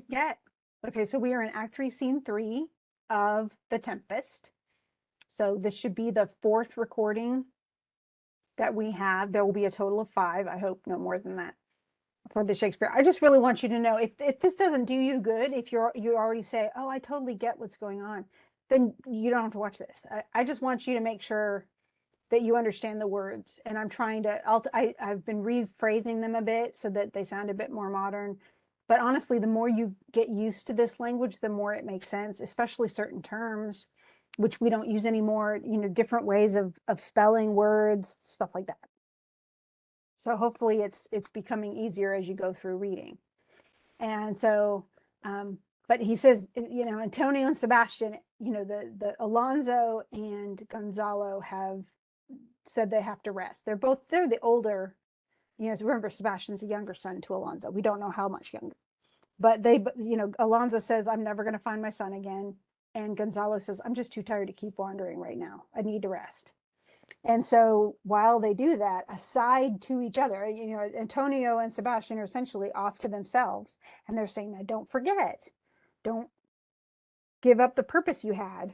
Yet. Okay, so we are in Act 3, Scene 3 of The Tempest. So this should be the fourth recording that we have. There will be a total of 5. I hope no more than that for the Shakespeare. I just really want you to know if this doesn't do you good, if you already say, oh, I totally get what's going on, then you don't have to watch this. I just want you to make sure that you understand the words. And I'm trying to, I've been rephrasing them a bit so that they sound a bit more modern. But honestly, the more you get used to this language, the more it makes sense, especially certain terms, which we don't use anymore, different ways of spelling words, stuff like that. So hopefully it's becoming easier as you go through reading. And so, but he says, Antonio and Sebastian, the Alonso and Gonzalo have said they have to rest. They're the older, so remember Sebastian's a younger son to Alonso. We don't know how much younger, but Alonso says, I'm never going to find my son again. And Gonzalo says, I'm just too tired to keep wandering right now. I need to rest. And so while they do that, aside to each other, Antonio and Sebastian are essentially off to themselves. And they're saying, now don't forget, don't give up the purpose you had.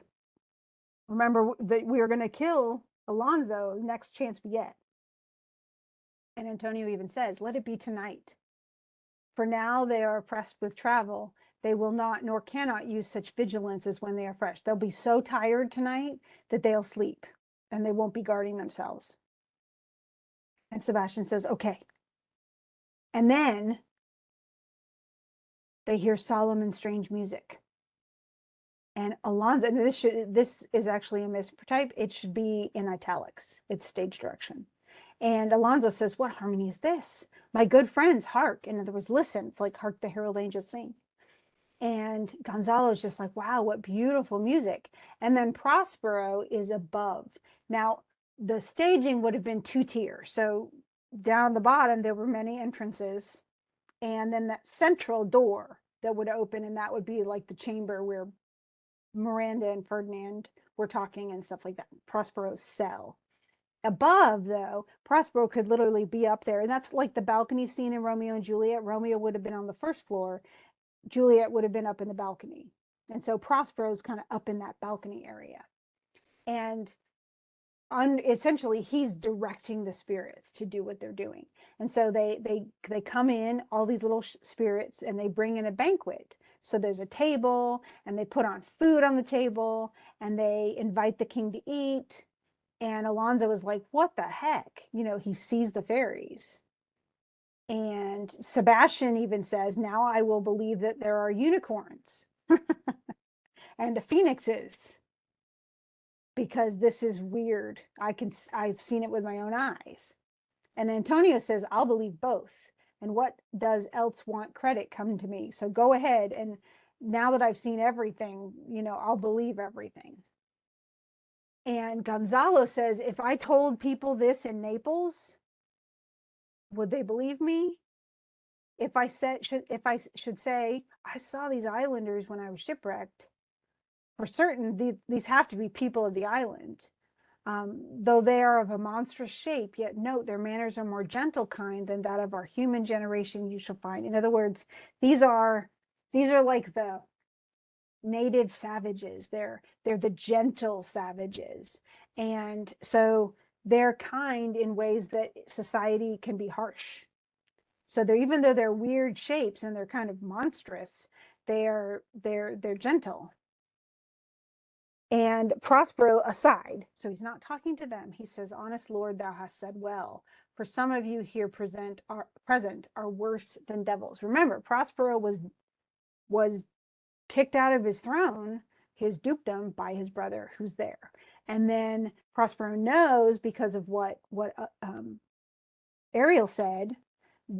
Remember that we are going to kill Alonso next chance we get. And Antonio even says, let it be tonight. For now they are oppressed with travel. They will not nor cannot use such vigilance as when they are fresh. They'll be so tired tonight that they'll sleep and they won't be guarding themselves. And Sebastian says, okay. And then they hear solemn and strange music. And Alonso, and this is actually a mistype. It should be in italics. It's stage direction. And Alonso says, what harmony is this? My good friends, hark. In other words, listen. It's like hark the herald angels sing. And Gonzalo's just like, wow, what beautiful music. And then Prospero is above. Now, the staging would have been 2 tiers. So down the bottom, there were many entrances. And then that central door that would open, and that would be like the chamber where Miranda and Ferdinand were talking and stuff like that. Prospero's cell. Above, though, Prospero could literally be up there. And that's like the balcony scene in Romeo and Juliet. Romeo would have been on the first floor. Juliet would have been up in the balcony. And so Prospero's kind of up in that balcony area. And essentially he's directing the spirits to do what they're doing. And so they come in, all these little spirits, and they bring in a banquet. So there's a table, and they put on food on the table, and they invite the king to eat. And Alonso is like, what the heck? He sees the fairies. And Sebastian even says, now I will believe that there are unicorns and phoenixes, because this is weird. I've seen it with my own eyes. And Antonio says, I'll believe both. And what does else want credit come to me? So go ahead. And now that I've seen everything, I'll believe everything. And Gonzalo says, if I told people this in Naples, would they believe me? If I should say, I saw these islanders when I was shipwrecked, for certain, these have to be people of the island. Though they are of a monstrous shape, yet note their manners are more gentle kind than that of our human generation you shall find. In other words, these are like the native savages. They're the gentle savages. And so they're kind in ways that society can be harsh. So even though they're weird shapes and they're kind of monstrous, they're gentle. And Prospero aside, so he's not talking to them. He says, honest Lord, thou hast said well, for some of you here present are worse than devils. Remember, Prospero was kicked out of his throne, his dukedom, by his brother who's there. And then Prospero knows, because of what Ariel said,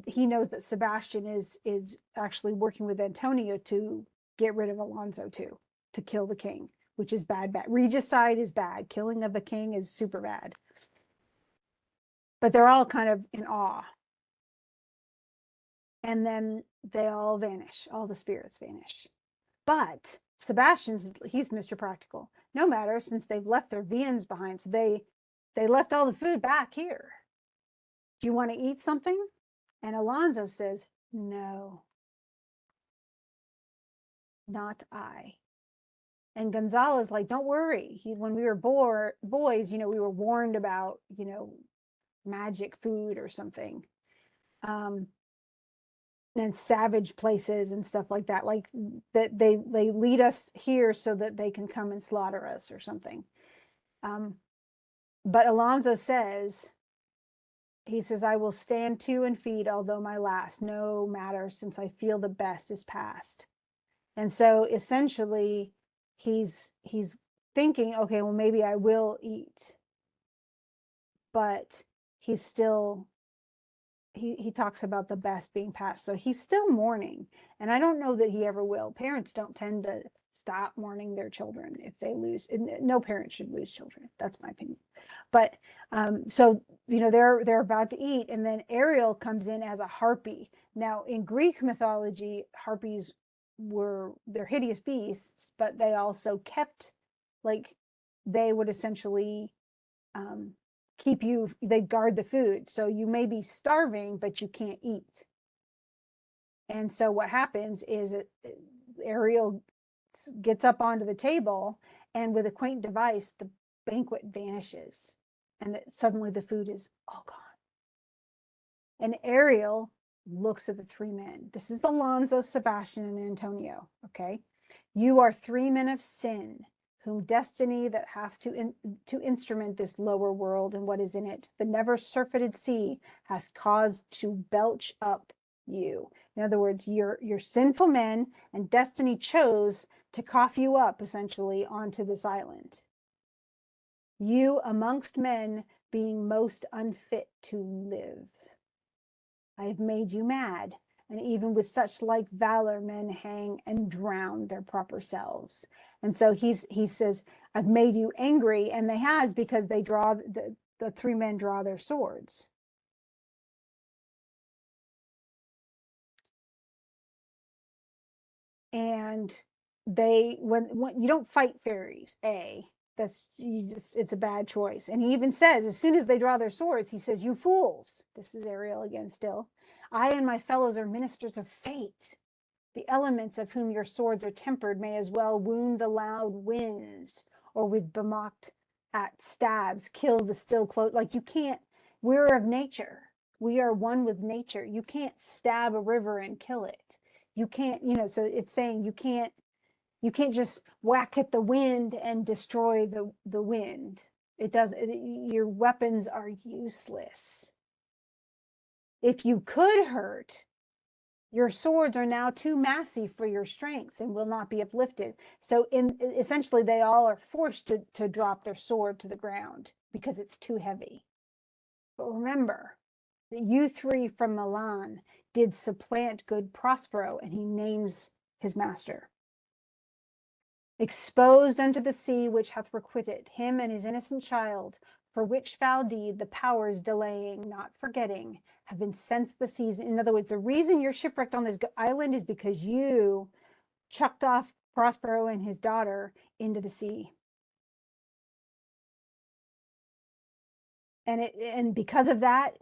he knows that Sebastian is actually working with Antonio to get rid of Alonso too, to kill the king, which is bad. Regicide is bad. Killing of the king is super bad. But they're all kind of in awe. And then they all vanish. All the spirits vanish. But he's Mr. Practical. No matter, since they've left their viands behind. So they left all the food back here. Do you want to eat something? And Alonso says, no. not I. And Gonzalo's like, don't worry. When we were boys, we were warned about, magic food or something. Um, and savage places and stuff like that. Like that they lead us here so that they can come and slaughter us or something. Um, but Alonso says, he says, I will stand to and feed, although my last, no matter, since I feel the best is past. And so essentially he's thinking, okay, well, maybe I will eat, but he's still he talks about the best being past. So he's still mourning. And I don't know that he ever will. Parents don't tend to stop mourning their children if they lose. No parent should lose children. That's my opinion. But so they're about to eat, and then Ariel comes in as a harpy. Now in Greek mythology, harpies they're hideous beasts, but they also kept, like, they would essentially um, they guard the food. So you may be starving, but you can't eat. And so what happens is Ariel gets up onto the table, and with a quaint device, the banquet vanishes, and suddenly the food is all gone. And Ariel looks at the three men. This is Alonso, Sebastian, and Antonio. Okay. You are three men of sin, whom destiny that hath to instrument this lower world and what is in it, the never surfeited sea, hath caused to belch up you. In other words, you're sinful men, and destiny chose to cough you up essentially onto this island. You amongst men being most unfit to live. I have made you mad, and even with such like valor men hang and drown their proper selves. And so he says, I've made you angry, and they has, because they draw the three men draw their swords. And when you don't fight fairies, it's a bad choice. And he even says, as soon as they draw their swords, he says, you fools, this is Ariel again still, I and my fellows are ministers of fate. The elements of whom your swords are tempered may as well wound the loud winds, or with bemocked at stabs kill the still close. Like, you can't, we're of nature. We are one with nature. You can't stab a river and kill it. You can't, so it's saying you can't just whack at the wind and destroy the wind. Your weapons are useless. If you could hurt, your swords are now too massy for your strength and will not be uplifted. So essentially they all are forced to drop their sword to the ground because it's too heavy. But remember that you three from Milan did supplant good Prospero, and he names his master. Exposed unto the sea which hath requited him and his innocent child, for which foul deed the powers delaying, not forgetting, have incensed the seas. In other words, the reason you're shipwrecked on this island is because you chucked off Prospero and his daughter into the sea. And because of that,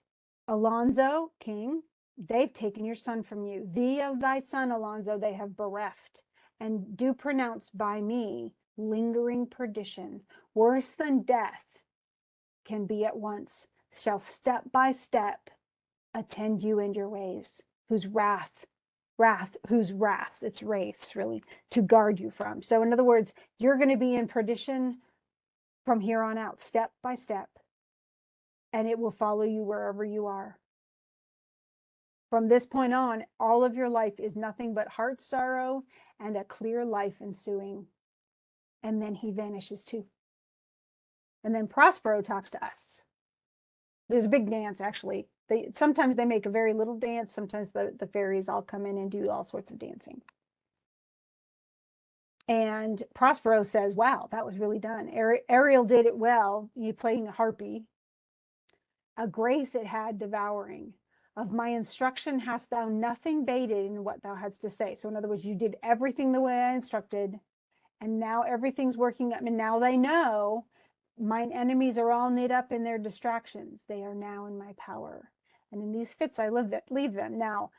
Alonso, king, they've taken your son from you. Thee of thy son, Alonso, they have bereft, and do pronounce by me lingering perdition, worse than death can be at once, shall step by step attend you in your ways, whose wraths, it's wraiths really, to guard you from. So in other words, you're going to be in perdition from here on out, step by step, and it will follow you wherever you are. From this point on, all of your life is nothing but heart sorrow and a clear life ensuing. And then he vanishes too. And then Prospero talks to us. There's a big dance, actually. Sometimes they make a very little dance. Sometimes the fairies all come in and do all sorts of dancing. And Prospero says, wow, that was really done. Ariel did it well. You playing a harpy. A grace it had devouring. Of my instruction hast thou nothing bated in what thou hadst to say. So in other words, you did everything the way I instructed, and now everything's working up. And now they know mine enemies are all knit up in their distractions. They are now in my power. And in these fits I leave them. Now,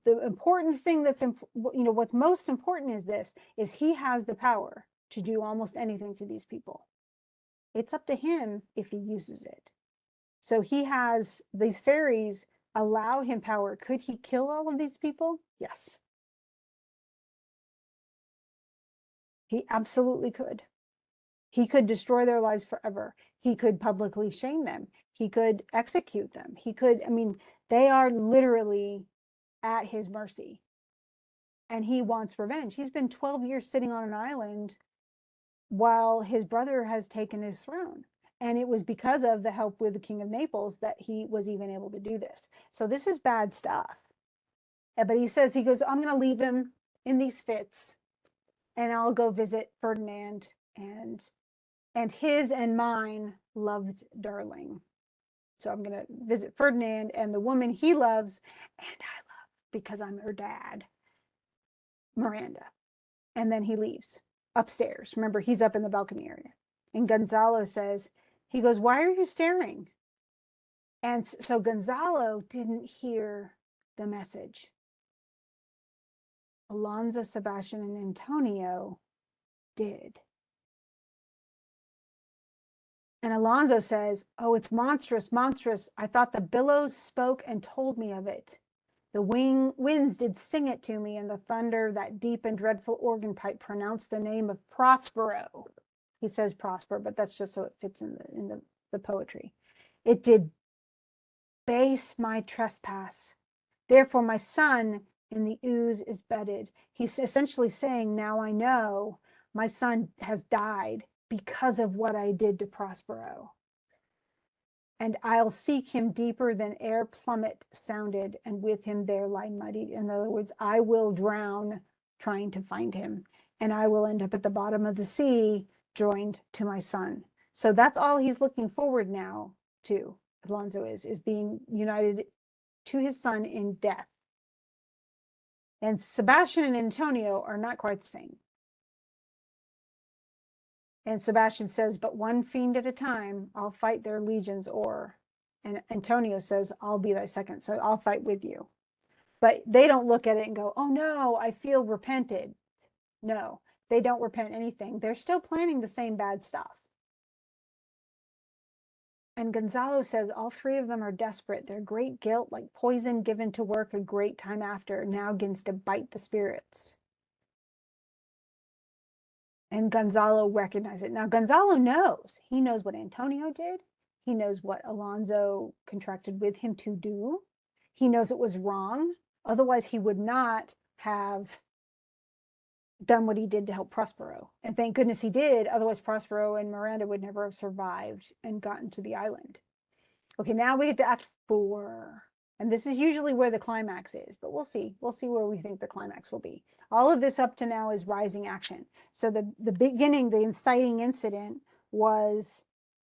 the important thing that's, what's most important is this, is he has the power to do almost anything to these people. It's up to him if he uses it. So he has, these fairies allow him power. Could he kill all of these people? Yes. He absolutely could. He could destroy their lives forever. He could publicly shame them. He could execute them. He could, I mean, they are literally at his mercy. And he wants revenge. He's been 12 years sitting on an island while his brother has taken his throne. And it was because of the help with the King of Naples that he was even able to do this. So this is bad stuff. But he says, he goes, I'm going to leave him in these fits and I'll go visit Ferdinand and his and mine loved darling. So I'm going to visit Ferdinand and the woman he loves and I love because I'm her dad, Miranda. And then he leaves upstairs. Remember, he's up in the balcony area. And Gonzalo says, he goes, why are you staring? And so Gonzalo didn't hear the message. Alonso, Sebastian, and Antonio did. And Alonso says, oh, it's monstrous, monstrous. I thought the billows spoke and told me of it. The winds did sing it to me, and the thunder, that deep and dreadful organ pipe, pronounced the name of Prospero. He says Prosper, but that's just so it fits in the poetry. It did base my trespass. Therefore, my son in the ooze is bedded. He's essentially saying, now I know my son has died because of what I did to Prospero. And I'll seek him deeper than air plummet sounded, and with him there lie muddied. In other words, I will drown trying to find him, and I will end up at the bottom of the sea, joined to my son. So that's all he's looking forward now to, Alonso is being united to his son in death. And Sebastian and Antonio are not quite the same. And Sebastian says, but one fiend at a time, I'll fight their legions o'er. And Antonio says, I'll be thy second, so I'll fight with you. But they don't look at it and go, oh no, I feel repented. No, they don't repent anything. They're still planning the same bad stuff. And Gonzalo says all three of them are desperate. Their great guilt, like poison given to work a great time after, now begins to bite the spirits. And Gonzalo recognizes it. Now, Gonzalo knows. He knows what Antonio did. He knows what Alonso contracted with him to do. He knows it was wrong. Otherwise, he would not have done what he did to help Prospero. And thank goodness he did. Otherwise, Prospero and Miranda would never have survived and gotten to the island. Okay, now we get to Act 4. And this is usually where the climax is, but we'll see. We'll see where we think the climax will be. All of this up to now is rising action. So the beginning, the inciting incident was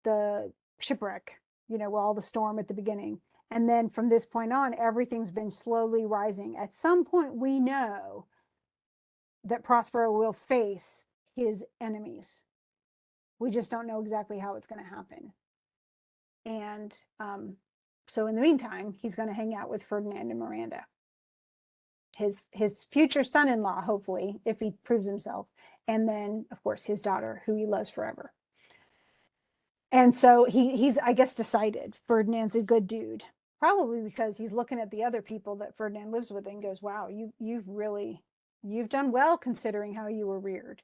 the shipwreck, all the storm at the beginning. And then from this point on, everything's been slowly rising. At some point, we know that Prospero will face his enemies. We just don't know exactly how it's going to happen. And so in the meantime, he's going to hang out with Ferdinand and Miranda, his future son-in-law, hopefully, if he proves himself. And then, of course, his daughter, who he loves forever. And so he's, I guess, decided Ferdinand's a good dude, probably because he's looking at the other people that Ferdinand lives with and goes, wow, you've done well considering how you were reared.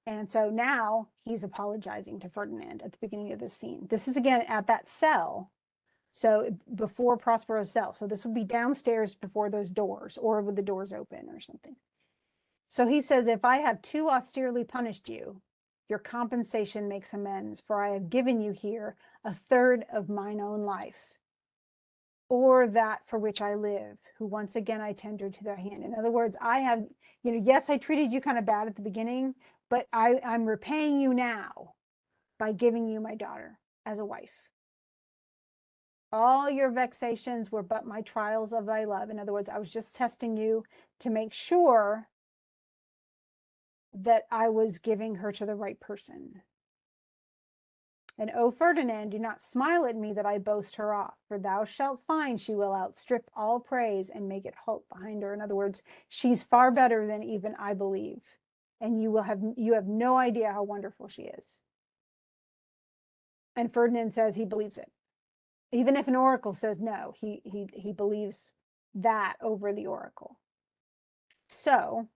And so now he's apologizing to Ferdinand at the beginning of this scene. This is again at that cell. So before Prospero's cell. So this would be downstairs before those doors, or with the doors open or something. So he says, if I have too austerely punished you, your compensation makes amends, for I have given you here a third of mine own life, or that for which I live, who once again I tender to their hand. In other words, I have, yes, I treated you kind of bad at the beginning, but I'm repaying you now by giving you my daughter as a wife. All your vexations were but my trials of thy love. In other words, I was just testing you to make sure that I was giving her to the right person. And O Ferdinand, do not smile at me that I boast her off, for thou shalt find she will outstrip all praise and make it halt behind her. In other words, she's far better than even I believe. And you have no idea how wonderful she is. And Ferdinand says he believes it. Even if an oracle says no, he believes that over the oracle. So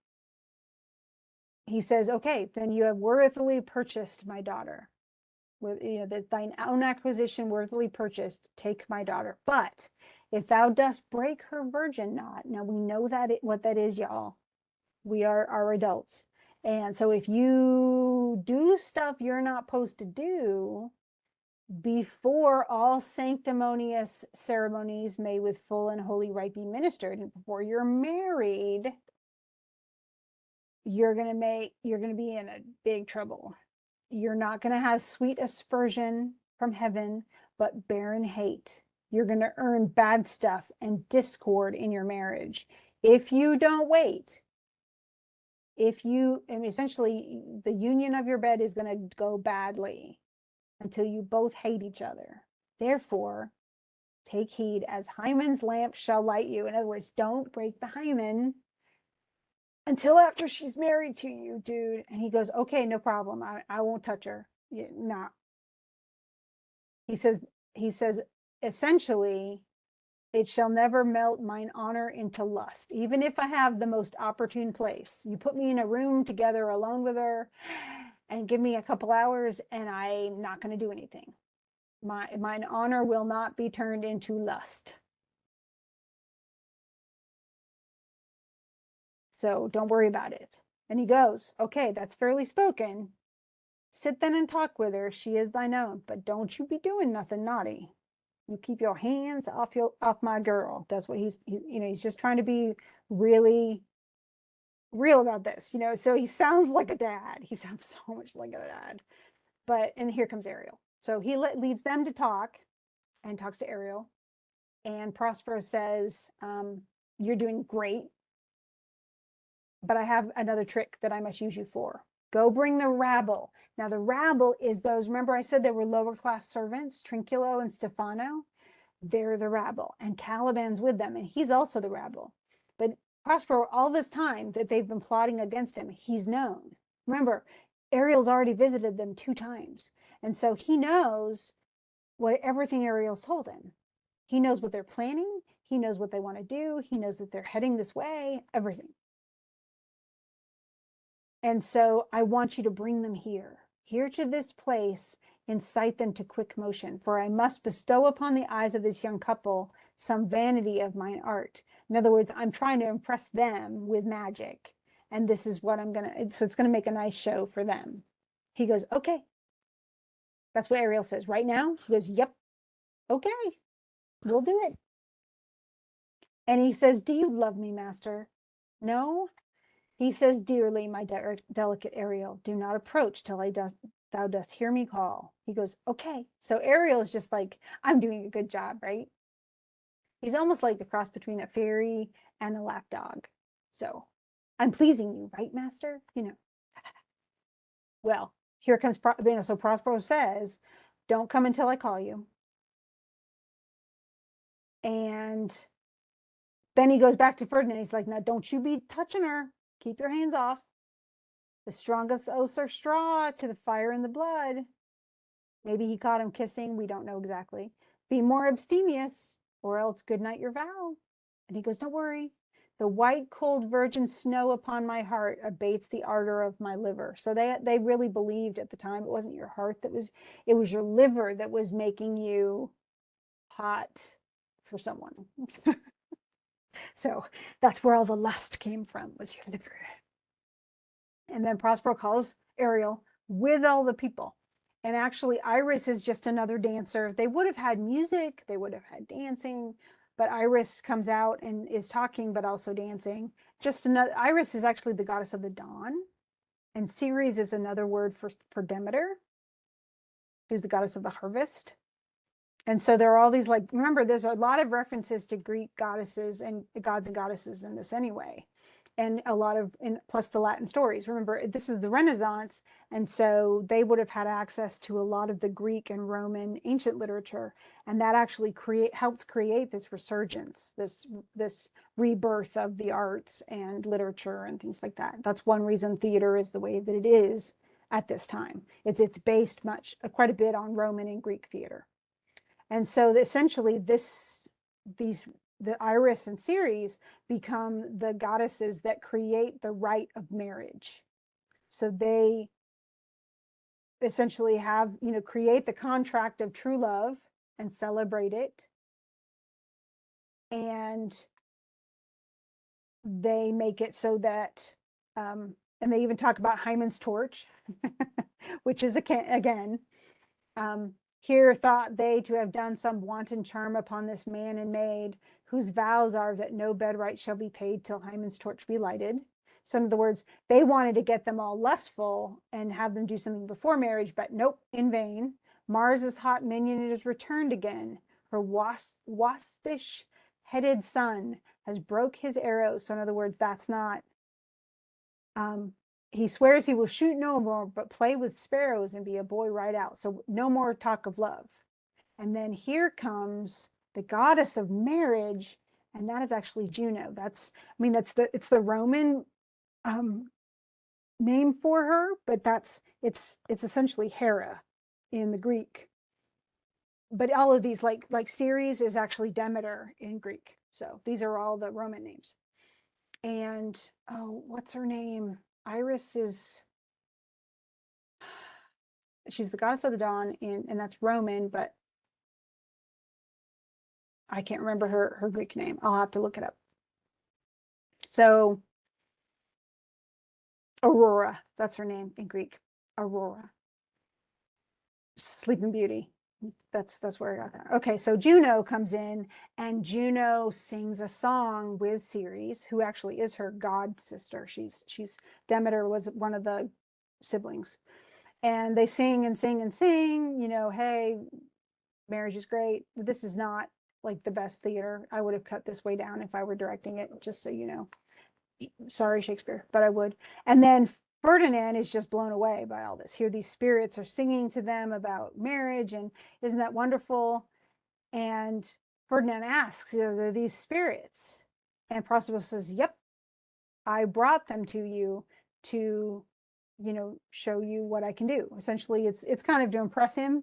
he says, okay, then you have worthily purchased my daughter. With, that thine own acquisition worthily purchased, take my daughter. But if thou dost break her virgin knot, now we know what that is, y'all. We are adults. And so if you do stuff you're not supposed to do before all sanctimonious ceremonies may with full and holy rite be ministered, and before you're married, you're going to be in a big trouble. You're not going to have sweet aspersion from heaven, but barren hate. You're going to earn bad stuff and discord in your marriage. If you don't wait, essentially the union of your bed is going to go badly until you both hate each other. Therefore, take heed, as Hymen's lamp shall light you. In other words, don't break the hymen until after she's married to you, dude. And he goes, okay, no problem. I won't touch her. No. He says, essentially, it shall never melt mine honor into lust. Even if I have the most opportune place, you put me in a room together alone with her and give me a couple hours and I'm not going to do anything. Mine honor will not be turned into lust. So don't worry about it. And he goes, okay, that's fairly spoken. Sit then and talk with her. She is thine own, but don't you be doing nothing naughty. You keep your hands off my girl. That's what he's just trying to be really real about this, so he sounds like a dad. He sounds so much like a dad. And here comes Ariel. So he leaves them to talk and talks to Ariel. And Prospero says, you're doing great, but I have another trick that I must use you for. Go bring the rabble. Now, the rabble is those, remember I said there were lower class servants, Trinculo and Stefano? They're the rabble. And Caliban's with them, and he's also the rabble. But Prospero, all this time that they've been plotting against him, he's known. Remember, Ariel's already visited them 2 times. And so he knows everything Ariel's told him. He knows what they're planning. He knows what they want to do. He knows that they're heading this way, everything. And so I want you to bring them here to this place, incite them to quick motion, for I must bestow upon the eyes of this young couple some vanity of mine art. In other words, I'm trying to impress them with magic. And this is what so it's going to make a nice show for them. He goes, okay. That's what Ariel says right now. He goes, yep. Okay, we'll do it. And he says, do you love me, master? No. He says, dearly, my delicate Ariel, do not approach till thou dost hear me call. He goes, okay. So Ariel is just like, I'm doing a good job, right? He's almost like the cross between a fairy and a lapdog. So I'm pleasing you, right, master? Well, here comes, so Prospero says, don't come until I call you. And then he goes back to Ferdinand. He's like, now don't you be touching her. Keep your hands off. The strongest oaths are straw to the fire and the blood. Maybe he caught him kissing. We don't know exactly. Be more abstemious, or else good night your vow. And he goes, don't worry. The white, cold virgin snow upon my heart abates the ardor of my liver. So they really believed at the time it wasn't your heart it was your liver that was making you hot for someone. So that's where all the lust came from, was your liver. And then Prospero calls Ariel with all the people. And actually, Iris is just another dancer. They would have had music, they would have had dancing, but Iris comes out and is talking, but also dancing. Iris is actually the goddess of the dawn. And Ceres is another word for Demeter, who's the goddess of the harvest. And so there are all these, remember, there's a lot of references to Greek goddesses and gods and goddesses in this anyway. and a lot of, and plus the Latin stories. Remember, this is the Renaissance, and so they would have had access to a lot of the Greek and Roman ancient literature, and that actually helped create this resurgence, this rebirth of the arts and literature and things like that. That's one reason theater is the way that it is at this time. It's based quite a bit on Roman and Greek theater. And so essentially the Iris and Ceres become the goddesses that create the rite of marriage. So they essentially have, create the contract of true love and celebrate it. And they make it so that, and they even talk about Hymen's torch, which is again, here thought they to have done some wanton charm upon this man and maid, whose vows are that no bedright shall be paid till Hymen's torch be lighted. So in other words, they wanted to get them all lustful and have them do something before marriage, but nope, in vain. Mars's hot minion has returned again. Her waspish headed son has broke his arrows. So in other words, that's not, he swears he will shoot no more, but play with sparrows and be a boy right out. So no more talk of love. And then here comes the goddess of marriage, and that is actually Juno. It's the Roman name for her, but it's essentially Hera in the Greek. But all of these, like Ceres is actually Demeter in Greek. So these are all the Roman names. And what's her name? Iris she's the goddess of the dawn and that's Roman, but I can't remember her Greek name. I'll have to look it up. So Aurora, that's her name in Greek. Aurora. Sleeping Beauty. That's where I got that. Okay, so Juno comes in and Juno sings a song with Ceres, who actually is her god sister. She's Demeter was one of the siblings. And they sing and sing and sing, hey, marriage is great. This is not like the best theater. I would have cut this way down if I were directing it, just so you know. Sorry, Shakespeare, but I would. And then Ferdinand is just blown away by all this. Here these spirits are singing to them about marriage, and isn't that wonderful? And Ferdinand asks, are these spirits? And Prospero says, yep, I brought them to you to, show you what I can do. Essentially, it's kind of to impress him,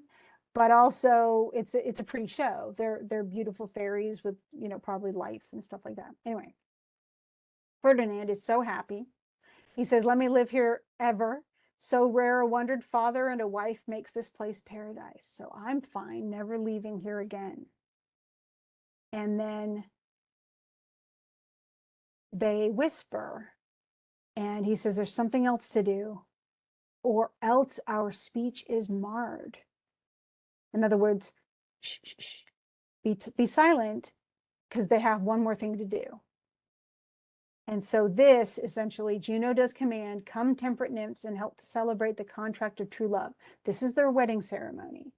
but also it's a pretty show. They're beautiful fairies with, probably lights and stuff like that. Anyway, Ferdinand is so happy. He says, let me live here ever. So rare a wondered father and a wife makes this place paradise. So I'm fine, never leaving here again. And then they whisper, and he says, there's something else to do, or else our speech is marred. In other words, shh, shh, shh. Be silent, because they have one more thing to do. And so this, essentially, Juno does command, come temperate nymphs and help to celebrate the contract of true love. This is their wedding ceremony.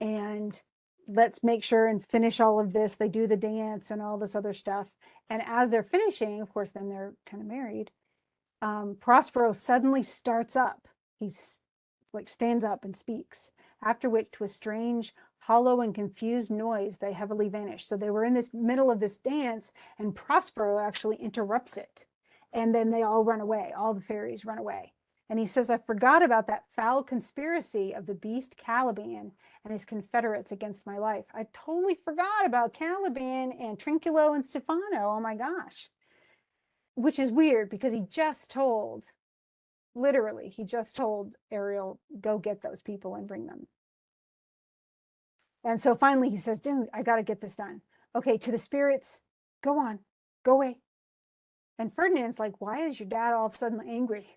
And let's make sure and finish all of this. They do the dance and all this other stuff. And as they're finishing, of course, then they're kind of married. Prospero suddenly starts up. He's like stands up and speaks, after which to a strange, hollow and confused noise, they heavily vanished. So they were in this middle of this dance, and Prospero actually interrupts it. And then they all run away. All the fairies run away. And he says, I forgot about that foul conspiracy of the beast Caliban and his confederates against my life. I totally forgot about Caliban and Trinculo and Stefano. Oh my gosh. Which is weird because he just told, literally, he just told Ariel, go get those people and bring them. And so finally he says, dude, I got to get this done. Okay, to the spirits, go on, go away. And Ferdinand's like, why is your dad all of a sudden angry?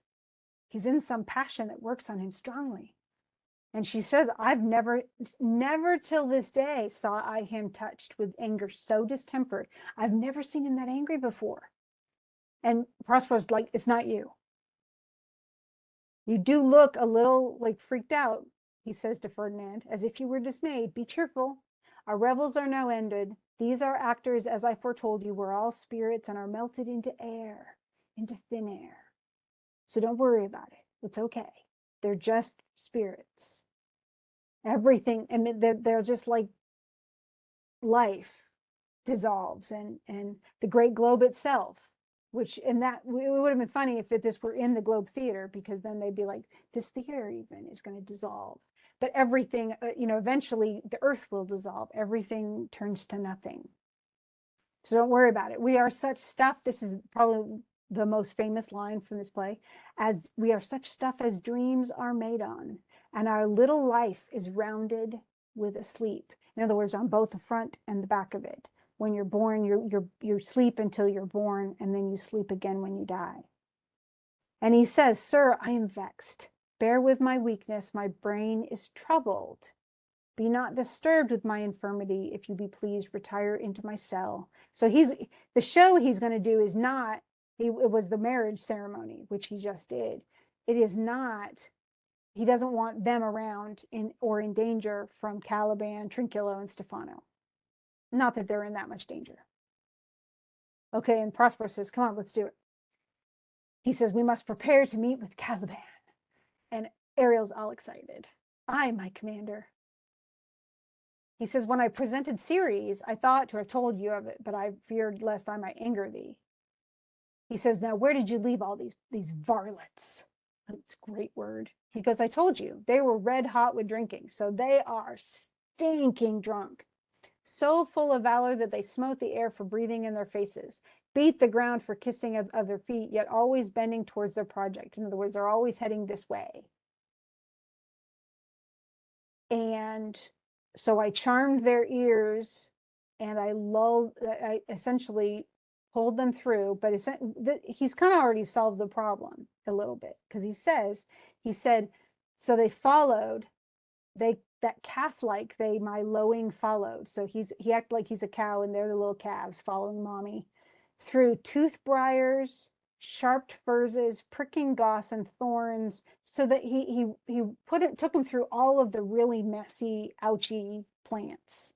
He's in some passion that works on him strongly. And she says, I've never till this day saw I him touched with anger so distempered. I've never seen him that angry before. And Prospero's like, it's not you. You do look a little like freaked out, he says to Ferdinand, as if you were dismayed. Be cheerful. Our revels are now ended. These are actors, as I foretold you, we're all spirits and are melted into air, into thin air. So don't worry about it. It's okay. They're just spirits. Everything, and they're just like life dissolves, and the great globe itself, which, and that, it would have been funny if this were in the Globe Theater, because then they'd be like, this theater even is going to dissolve. But everything, eventually the earth will dissolve. Everything turns to nothing. So don't worry about it. We are such stuff. This is probably the most famous line from this play. As we are such stuff as dreams are made on, and our little life is rounded with a sleep. In other words, on both the front and the back of it. When you're born, you sleep until you're born, and then you sleep again when you die. And he says, sir, I am vexed. Bear with my weakness. My brain is troubled. Be not disturbed with my infirmity. If you be pleased, retire into my cell. So the show he's going to do is not, it was the marriage ceremony, which he just did. It is not, he doesn't want them around or in danger from Caliban, Trinculo, and Stephano. Not that they're in that much danger. Okay, and Prospero says, come on, let's do it. He says, we must prepare to meet with Caliban. And Ariel's all excited. I, my commander. He says, when I presented Ceres, I thought to have told you of it, but I feared lest I might anger thee. He says, now where did you leave all these varlets? That's a great word. He goes, I told you, they were red hot with drinking. So they are stinking drunk. So full of valor that they smote the air for breathing in their faces, beat the ground for kissing of their feet, yet always bending towards their project. In other words, they're always heading this way. And so I charmed their ears, and I essentially pulled them through, but he's kind of already solved the problem a little bit, because he said, so they followed, that calf-like, my lowing followed. So he acted like he's a cow, and they're the little calves following mommy through tooth briars, sharp furzes, pricking goss, and thorns, so that he took him through all of the really messy, ouchy plants.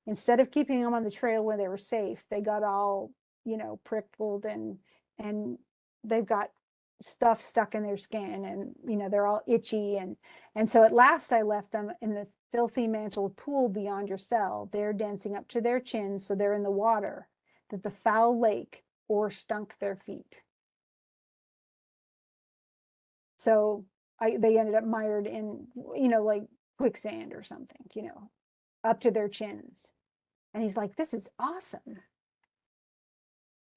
Instead of keeping them on the trail where they were safe, they got all, prickled, and they've got stuff stuck in their skin, and they're all itchy, and so at last I left them in the filthy mantled pool beyond your cell, there dancing up to their chins, so they're in the water, that the foul lake o'erstunk their feet. So they ended up mired in, like quicksand or something, up to their chins. And he's like, this is awesome.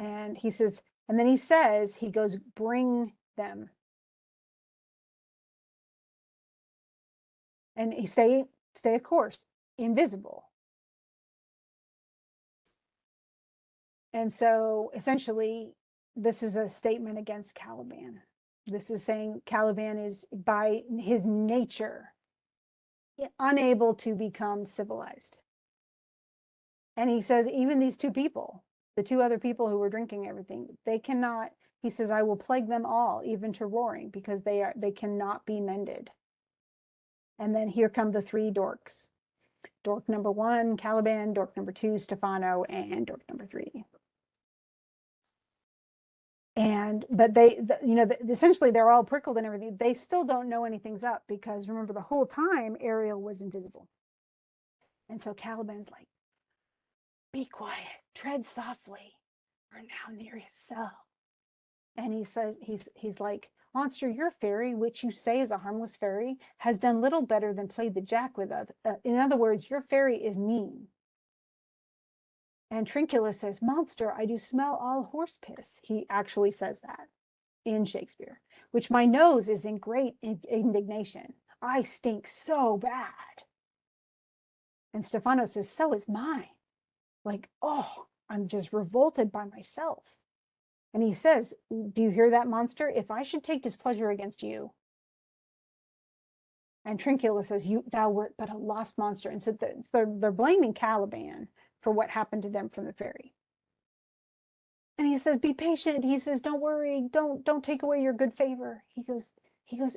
And he says, and then he goes, bring them. And he stay of course, invisible. And so essentially, this is a statement against Caliban. This is saying Caliban is, by his nature, unable to become civilized. And he says, even these two people, the two other people who were drinking everything, they cannot, he says, I will plague them all, even to roaring, because they cannot be mended. And then here come the three dorks. Dork number one, Caliban, dork number two, Stephano, and dork number three. But essentially they're all prickled and everything. They still don't know anything's up, because remember, the whole time Ariel was invisible. And so Caliban's like, be quiet, tread softly, we're now near his cell. And he says, he's like, monster, your fairy, which you say is a harmless fairy, has done little better than played the jack with us. In other words, your fairy is mean. And Trinculo says, monster, I do smell all horse piss. He actually says that in Shakespeare, which my nose is in great indignation. I stink so bad. And Stephano says, so is mine. Like, oh, I'm just revolted by myself. And he says, do you hear that, monster? If I should take displeasure against you. And Trinculo says, thou wert but a lost monster. And so they're blaming Caliban for what happened to them from the fairy. And he says, be patient. He says, don't worry. Don't take away your good favor. He goes,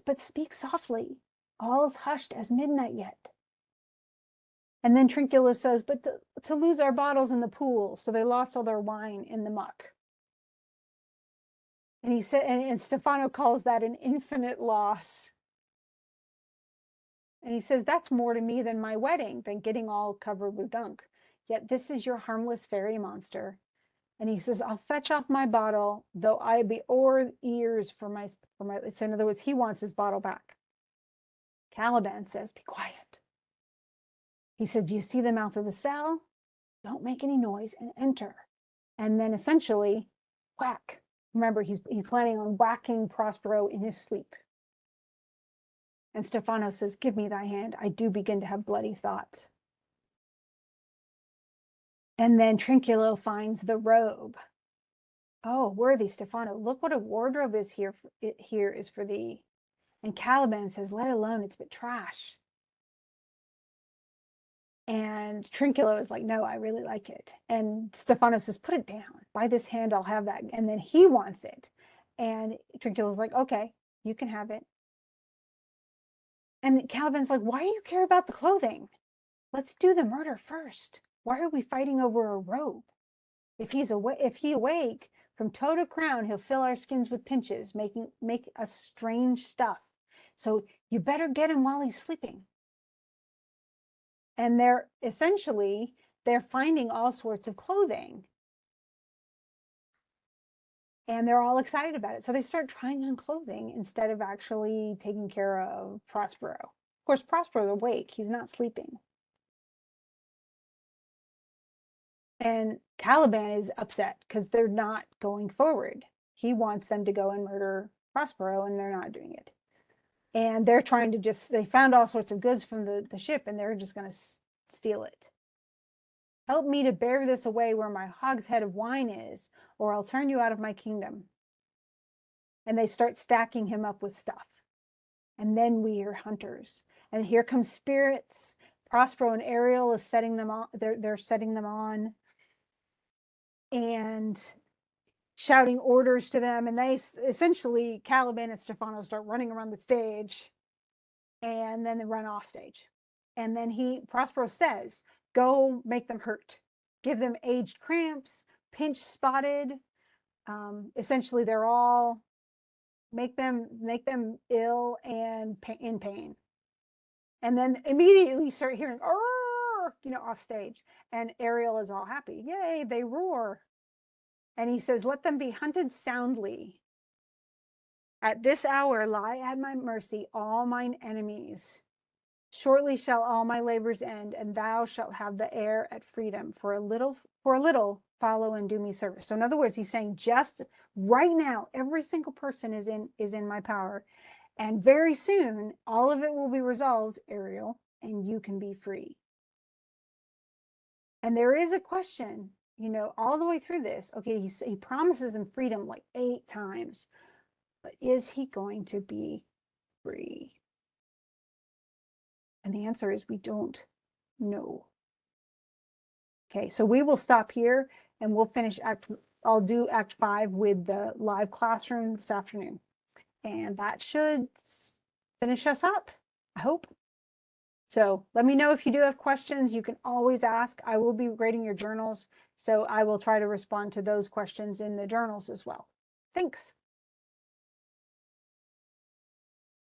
but speak softly. All's hushed as midnight yet. And then Trinculo says, but to lose our bottles in the pool. So they lost all their wine in the muck. And he said, and Stefano calls that an infinite loss. And he says, that's more to me than my wedding, than getting all covered with gunk. Yet this is your harmless fairy monster. And he says, I'll fetch off my bottle, though I be o'er ears for my, so in other words, he wants his bottle back. Caliban says, be quiet. He said, do you see the mouth of the cell? Don't make any noise and enter. And then essentially, whack. Remember, he's planning on whacking Prospero in his sleep. And Stefano says, give me thy hand. I do begin to have bloody thoughts. And then Trinculo finds the robe. Oh, worthy Stefano, look what a wardrobe is here is for thee. And Caliban says, let alone, it's but trash. And Trinculo is like, no, I really like it. And Stefano says, put it down. By this hand, I'll have that. And then he wants it. And Trinculo's like, okay, you can have it. And Caliban's like, why do you care about the clothing? Let's do the murder first. Why are we fighting over a robe? If he awake, from toe to crown, he'll fill our skins with pinches, make us strange stuff. So you better get him while he's sleeping. And they're finding all sorts of clothing. And they're all excited about it. So they start trying on clothing instead of actually taking care of Prospero. Of course, Prospero's awake. He's not sleeping. And Caliban is upset because they're not going forward. He wants them to go and murder Prospero, and they're not doing it. And they're trying to they found all sorts of goods from the ship, and they're just going to steal it. Help me to bear this away where my hogshead of wine is, or I'll turn you out of my kingdom. And they start stacking him up with stuff. And then we hear hunters. And here come spirits. Prospero and Ariel is setting them on. They're setting them on. And shouting orders to them. And they essentially, Caliban and Stefano start running around the stage. And then they run off stage. And then Prospero says, go make them hurt. Give them aged cramps, pinch spotted. Essentially, they're all make them ill and in pain. And then immediately start hearing, off stage. And Ariel is all happy. Yay, they roar. And he says, let them be hunted soundly. At this hour lie at my mercy all mine enemies. Shortly shall all my labors end, and thou shalt have the air at freedom. For a little follow and do me service. So in other words, he's saying just right now, every single person is in my power. And very soon, all of it will be resolved, Ariel, and you can be free. And there is a question, all the way through this. Okay, he promises them freedom like 8 times. But is he going to be free? And the answer is we don't know. Okay, so we will stop here and we'll finish I'll do Act 5 with the live classroom this afternoon. And that should finish us up, I hope. So let me know if you do have questions. You can always ask. I will be grading your journals, so I will try to respond to those questions in the journals as well. Thanks.